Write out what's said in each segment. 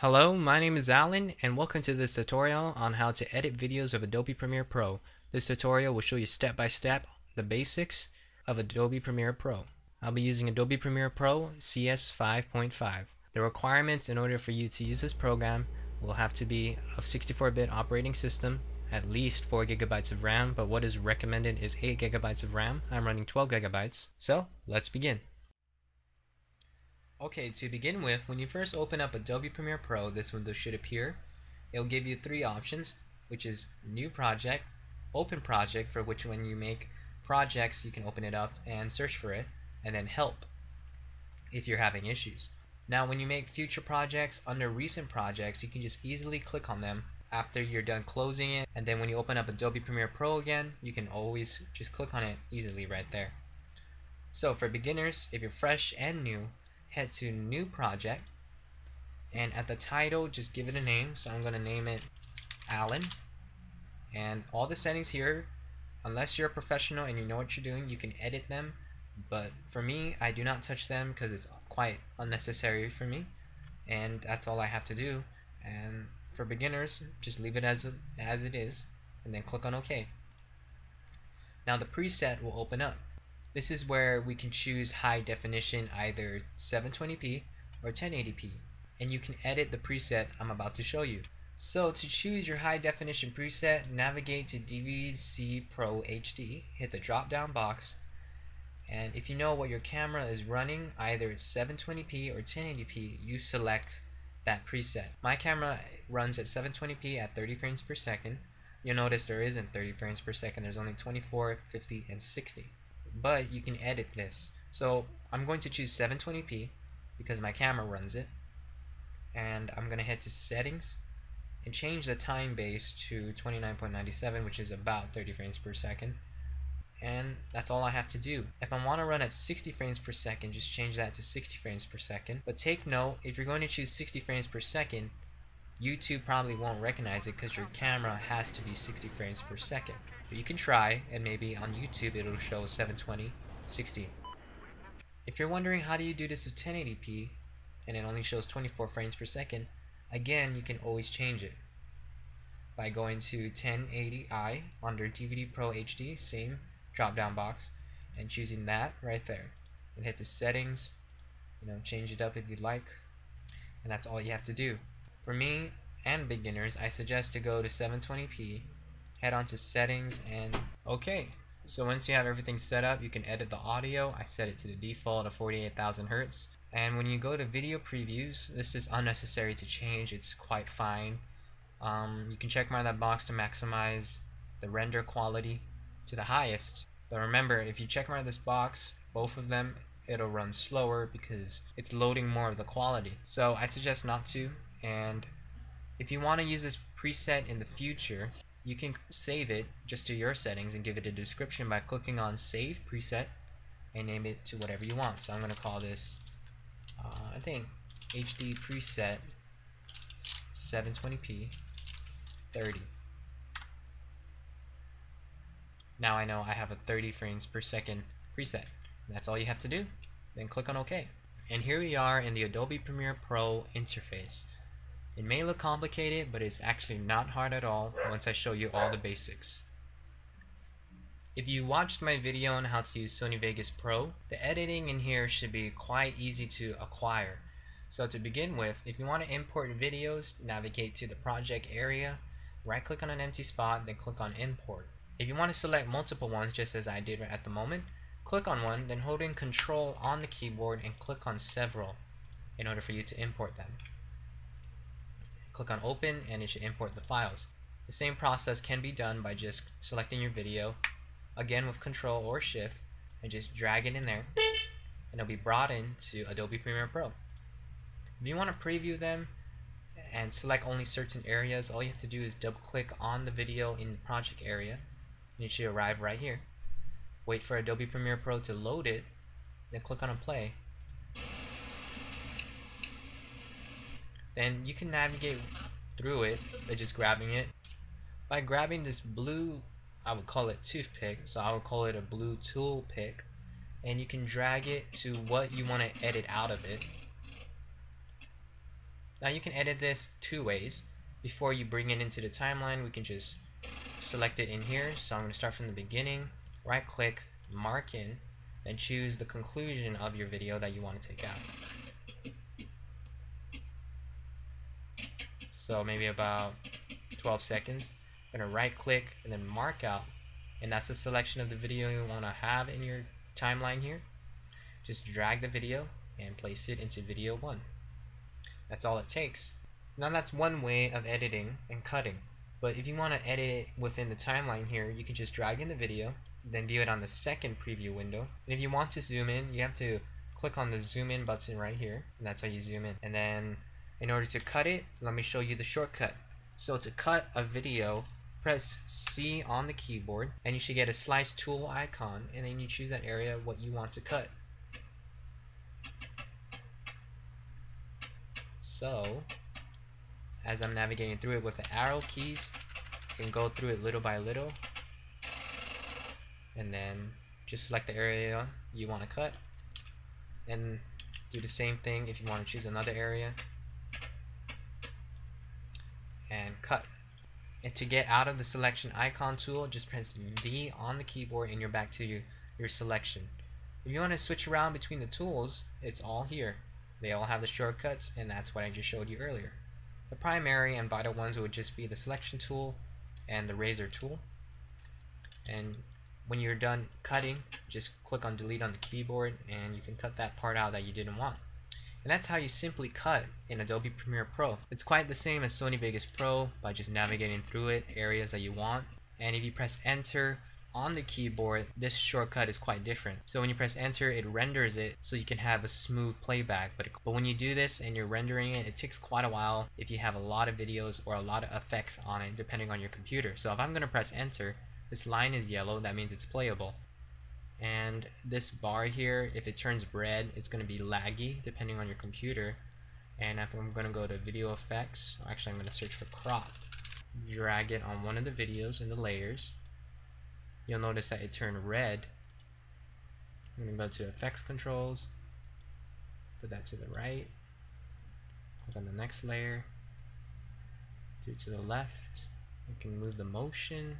Hello, my name is Alan and welcome to this tutorial on how to edit videos of Adobe Premiere Pro. This tutorial will show you step by step the basics of Adobe Premiere Pro. I'll be using Adobe Premiere Pro CS 5.5. The requirements in order for you to use this program will have to be a 64-bit operating system, at least 4 gigabytes of RAM, but what is recommended is 8 gigabytes of RAM. I'm running 12 gigabytes. So let's begin. Okay, to begin with, when you first open up Adobe Premiere Pro, this window should appear. It will give you three options, which is New Project, Open Project, for which when you make projects you can open it up and search for it, and then Help if you're having issues. Now when you make future projects, under Recent Projects, you can just easily click on them after you're done closing it, and then when you open up Adobe Premiere Pro again, you can always just click on it easily right there. So for beginners, if you're fresh and new, head to New Project, and at the title just give it a name. So I'm going to name it Alan, and all the settings here, unless you're a professional and you know what you're doing, you can edit them, but for me I do not touch them because it's quite unnecessary for me, and that's all I have to do. And for beginners, just leave it as it is and then click on OK. Now the preset will open up. This is where we can choose high definition, either 720p or 1080p, and you can edit the preset I'm about to show you. So to choose your high definition preset, navigate to DVC Pro HD, hit the drop down box, and if you know what your camera is running, either it's 720p or 1080p, you select that preset. My camera runs at 720p at 30 frames per second. You'll notice there isn't 30 frames per second, there's only 24, 50, and 60. But you can edit this. So I'm going to choose 720p because my camera runs it, and I'm going to head to settings and change the time base to 29.97, which is about 30 frames per second, and that's all I have to do. If I want to run at 60 frames per second, just change that to 60 frames per second. But take note, if you're going to choose 60 frames per second, YouTube probably won't recognize it because your camera has to be 60 frames per second. But you can try, and maybe on YouTube it'll show 720, 60. If you're wondering how do you do this with 1080p and it only shows 24 frames per second, again you can always change it by going to 1080i under DVD Pro HD, same drop down box, and choosing that right there, and hit the settings, change it up if you'd like, and that's all you have to do. For me and beginners, I suggest to go to 720p, head on to settings, and okay. So once you have everything set up, you can edit the audio. I set it to the default of 48,000 Hertz. And when you go to video previews, this is unnecessary to change, it's quite fine. You can check mark that box to maximize the render quality to the highest. But remember, if you check mark this box, both of them, it'll run slower because it's loading more of the quality. So I suggest not to. And if you want to use this preset in the future, you can save it just to your settings and give it a description by clicking on Save Preset and name it to whatever you want. So I'm going to call this, I think, HD Preset 720p 30. Now I know I have a 30 frames per second preset. That's all you have to do. Then click on OK. And here we are in the Adobe Premiere Pro interface. It may look complicated, but it's actually not hard at all once I show you all the basics. If you watched my video on how to use Sony Vegas Pro, the editing in here should be quite easy to acquire. So to begin with, if you want to import videos, navigate to the project area, right click on an empty spot, then click on Import. If you want to select multiple ones, just as I did at the moment, click on one, then hold in Control on the keyboard and click on several in order for you to import them. Click on Open and it should import the files. The same process can be done by just selecting your video, again with Control or Shift, and just drag it in there, and it'll be brought into Adobe Premiere Pro. If you want to preview them and select only certain areas, all you have to do is double click on the video in the project area, and it should arrive right here. Wait for Adobe Premiere Pro to load it, then click on Play. Then you can navigate through it by just grabbing it. By grabbing this blue, I would call it toothpick, so I would call it a blue tool pick, and you can drag it to what you want to edit out of it. Now you can edit this two ways. Before you bring it into the timeline, we can just select it in here. So I'm going to start from the beginning, right click, mark in, then choose the conclusion of your video that you want to take out. So maybe about 12 seconds. I'm going to right click and then mark out, and that's the selection of the video you want to have in your timeline here. Just drag the video and place it into video 1. That's all it takes. Now that's one way of editing and cutting. But if you want to edit it within the timeline here, you can just drag in the video, then view it on the second preview window. And if you want to zoom in, you have to click on the zoom in button right here, and that's how you zoom in. And then in order to cut it, let me show you the shortcut. So to cut a video, press C on the keyboard, and you should get a slice tool icon, and then you choose that area what you want to cut. So as I'm navigating through it with the arrow keys, you can go through it little by little, and then just select the area you want to cut, and do the same thing if you want to choose another area and cut. And to get out of the selection icon tool, just press V on the keyboard and you're back to your selection. If you want to switch around between the tools, it's all here. They all have the shortcuts, and that's what I just showed you earlier. The primary and vital ones would just be the selection tool and the razor tool. And when you're done cutting, just click on delete on the keyboard and you can cut that part out that you didn't want. And that's how you simply cut in Adobe Premiere Pro. It's quite the same as Sony Vegas Pro by just navigating through it, areas that you want. And if you press enter on the keyboard, this shortcut is quite different. So when you press enter, it renders it so you can have a smooth playback. But when you do this and you're rendering it, it takes quite a while if you have a lot of videos or a lot of effects on it, depending on your computer. So if I'm going to press enter, this line is yellow, that means it's playable. And this bar here, if it turns red, it's going to be laggy depending on your computer. And if I'm going to go to video effects, actually I'm going to search for crop, drag it on one of the videos in the layers, you'll notice that it turned red. I'm going to go to effects controls, put that to the right, click on the next layer, do it to the left. You can move the motion,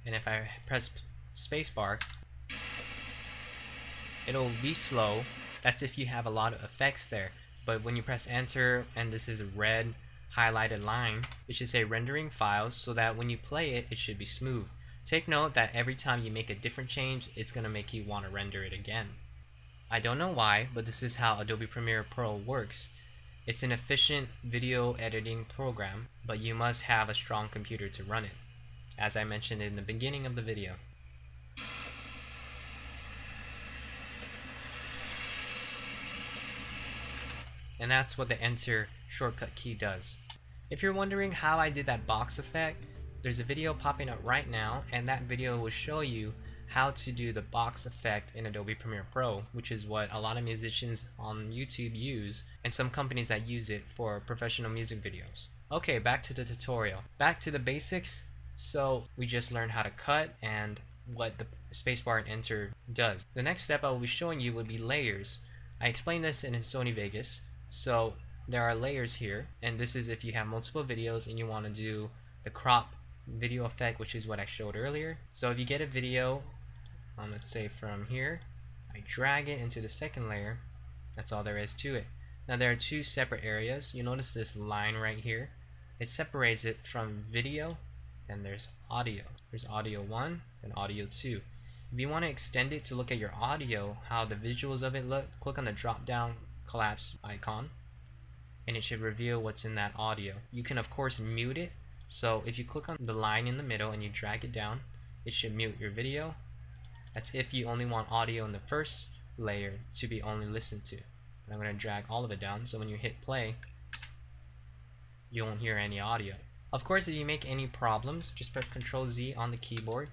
and if I press spacebar, it'll be slow. That's if you have a lot of effects there. But when you press enter and this is a red highlighted line, it should say rendering files, so that when you play it, it should be smooth. Take note that every time you make a different change, it's going to make you want to render it again. I don't know why, but this is how Adobe Premiere Pro works. It's an efficient video editing program, but you must have a strong computer to run it, as I mentioned in the beginning of the video. And that's what the enter shortcut key does. If you're wondering how I did that box effect, there's a video popping up right now, and that video will show you how to do the box effect in Adobe Premiere Pro, which is what a lot of musicians on YouTube use, and some companies that use it for professional music videos. Okay, back to the tutorial. Back to the basics. So we just learned how to cut and what the spacebar and enter does. The next step I will be showing you would be layers. I explained this in Sony Vegas. So there are layers here, and this is if you have multiple videos and you want to do the crop video effect, which is what I showed earlier. So if you get a video, let's say from here, I drag it into the second layer. That's all there is to it. Now there are two separate areas. You notice this line right here. It separates it from video, then there's audio. There's audio 1 and audio 2. If you want to extend it to look at your audio, how the visuals of it look, click on the drop down collapse icon, and it should reveal what's in that audio. You can of course mute it. So if you click on the line in the middle and you drag it down, it should mute your video. That's if you only want audio in the first layer to be only listened to. But I'm going to drag all of it down, so when you hit play, you won't hear any audio. Of course, if you make any problems, just press Ctrl Z on the keyboard,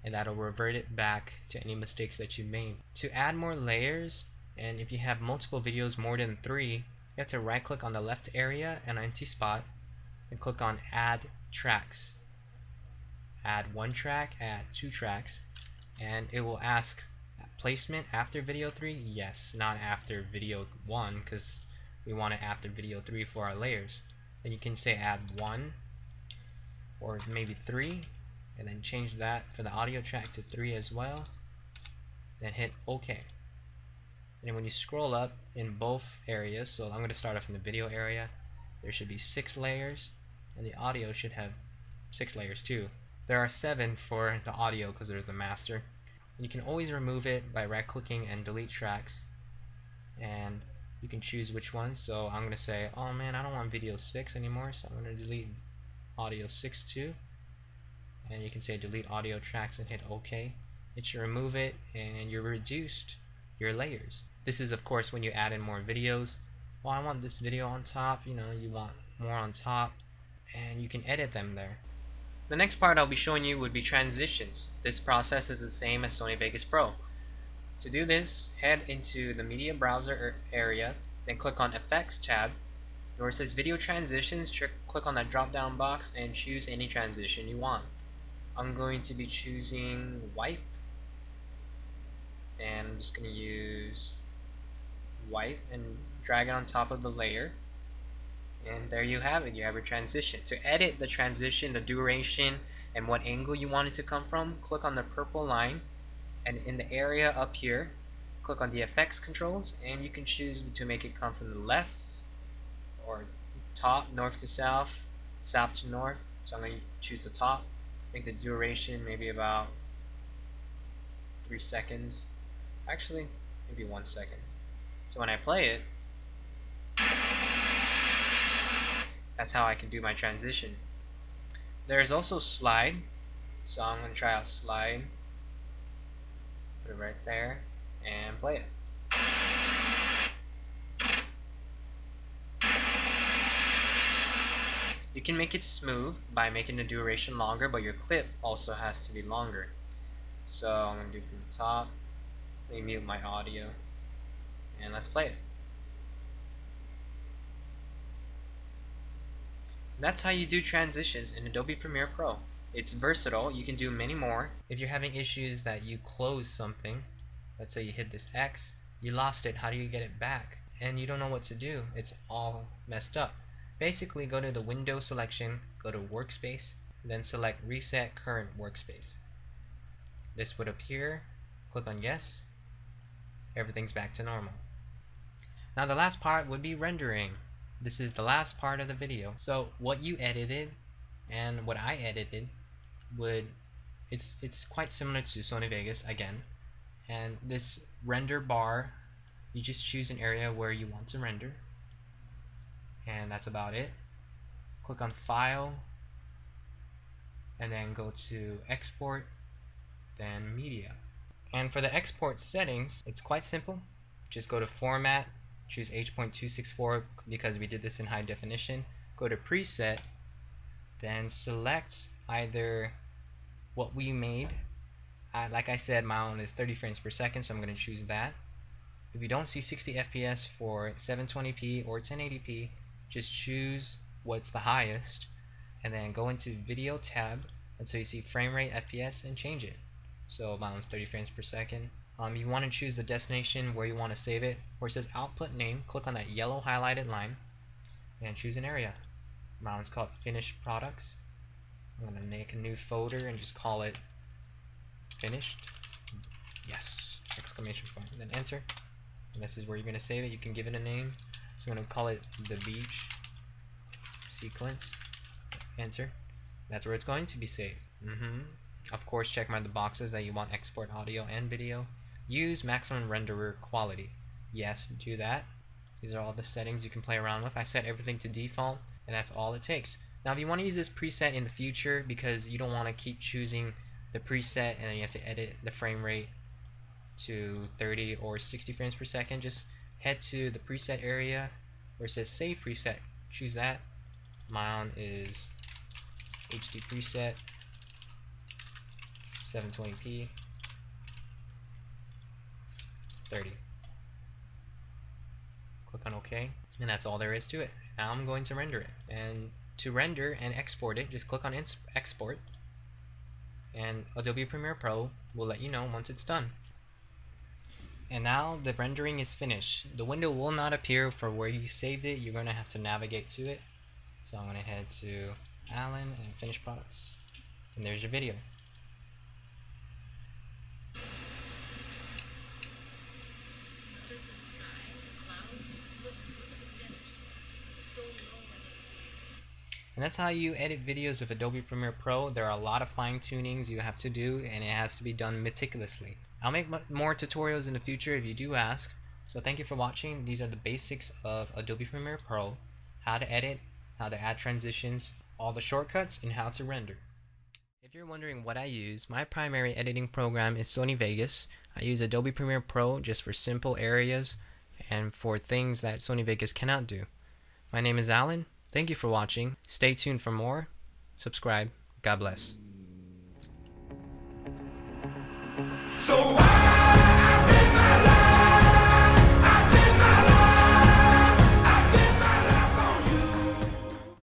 and that'll revert it back to any mistakes that you made. To add more layers, and if you have multiple videos, more than 3, you have to right click on the left area and empty spot and click on add tracks. Add 1 track, add 2 tracks, and it will ask placement after video 3. Yes, not after video 1, because we want it after video 3 for our layers. Then you can say add 1 or maybe 3, and then change that for the audio track to 3 as well. Then hit OK. And then when you scroll up in both areas, so I'm going to start off in the video area, there should be 6 layers, and the audio should have 6 layers too. There are 7 for the audio because there's the master. And you can always remove it by right clicking and delete tracks, and you can choose which one. So I'm going to say, oh man, I don't want video 6 anymore, so I'm going to delete audio 6 too. And you can say delete audio tracks and hit OK. It should remove it, and you reduced your layers. This is of course when you add in more videos. Oh, I want this video on top, you know, you want more on top, and you can edit them there. The next part I'll be showing you would be transitions. This process is the same as Sony Vegas Pro. To do this, head into the media browser area, then click on Effects tab. Where it says Video Transitions, click on that drop down box and choose any transition you want. I'm going to be choosing Wipe, and I'm just going to use Wipe and drag it on top of the layer. And there you have it, you have your transition. To edit the transition, the duration, and what angle you want it to come from, click on the purple line, and in the area up here, click on the effects controls, and you can choose to make it come from the left or top, north to south, south to north. So I'm going to choose the top, make the duration maybe about 3 seconds, actually maybe 1 second. So when I play it, that's how I can do my transition. There's also slide, so I'm going to try out slide, put it right there, and play it. You can make it smooth by making the duration longer, but your clip also has to be longer. So I'm going to do from the top, let me mute my audio, and let's play it. That's how you do transitions in Adobe Premiere Pro. It's versatile, you can do many more. If you're having issues that you close something, let's say you hit this X, you lost it, how do you get it back? And you don't know what to do, it's all messed up. Basically go to the window selection, go to workspace, then select reset current workspace. This would appear, click on yes, everything's back to normal. Now the last part would be rendering. This is the last part of the video. So what you edited and what I edited it's quite similar to Sony Vegas again. And this render bar, you just choose an area where you want to render, and that's about it. Click on File, and then go to Export, then Media. And for the export settings, it's quite simple. Just go to Format, choose H.264 because we did this in high definition. Go to Preset, then select either what we made. Like I said, my own is 30 frames per second, so I'm going to choose that. If you don't see 60 FPS for 720p or 1080p, just choose what's the highest, and then go into Video tab until you see frame rate FPS and change it. So my one's 30 frames per second. You want to choose the destination where you want to save it. Where it says output name, click on that yellow highlighted line and choose an area. My one's called finished products. I'm going to make a new folder and just call it finished. Yes! Exclamation point. And then enter. And this is where you're going to save it. You can give it a name. So I'm going to call it the beach sequence. Enter. That's where it's going to be saved. Of course, check the boxes that you want export audio and video. Use maximum renderer quality. Yes, do that. These are all the settings you can play around with. I set everything to default, and that's all it takes. Now, if you want to use this preset in the future because you don't want to keep choosing the preset and then you have to edit the frame rate to 30 or 60 frames per second, just head to the preset area where it says Save Preset. Choose that. Mine is HD preset, 720p, 30. Click on OK, and that's all there is to it. Now I'm going to render it, and to render and export it, just click on Export, and Adobe Premiere Pro will let you know once it's done. And now the rendering is finished. The window will not appear for where you saved it. You're going to have to navigate to it. So I'm going to head to Allen and Finish Products. And there's your video. And that's how you edit videos with Adobe Premiere Pro. There are a lot of fine tunings you have to do, and it has to be done meticulously. I'll make more tutorials in the future if you do ask. So thank you for watching. These are the basics of Adobe Premiere Pro: how to edit, how to add transitions, all the shortcuts, and how to render. If you're wondering what I use, my primary editing program is Sony Vegas. I use Adobe Premiere Pro just for simple areas and for things that Sony Vegas cannot do. My name is Alan. Thank you for watching. Stay tuned for more. Subscribe. God bless. So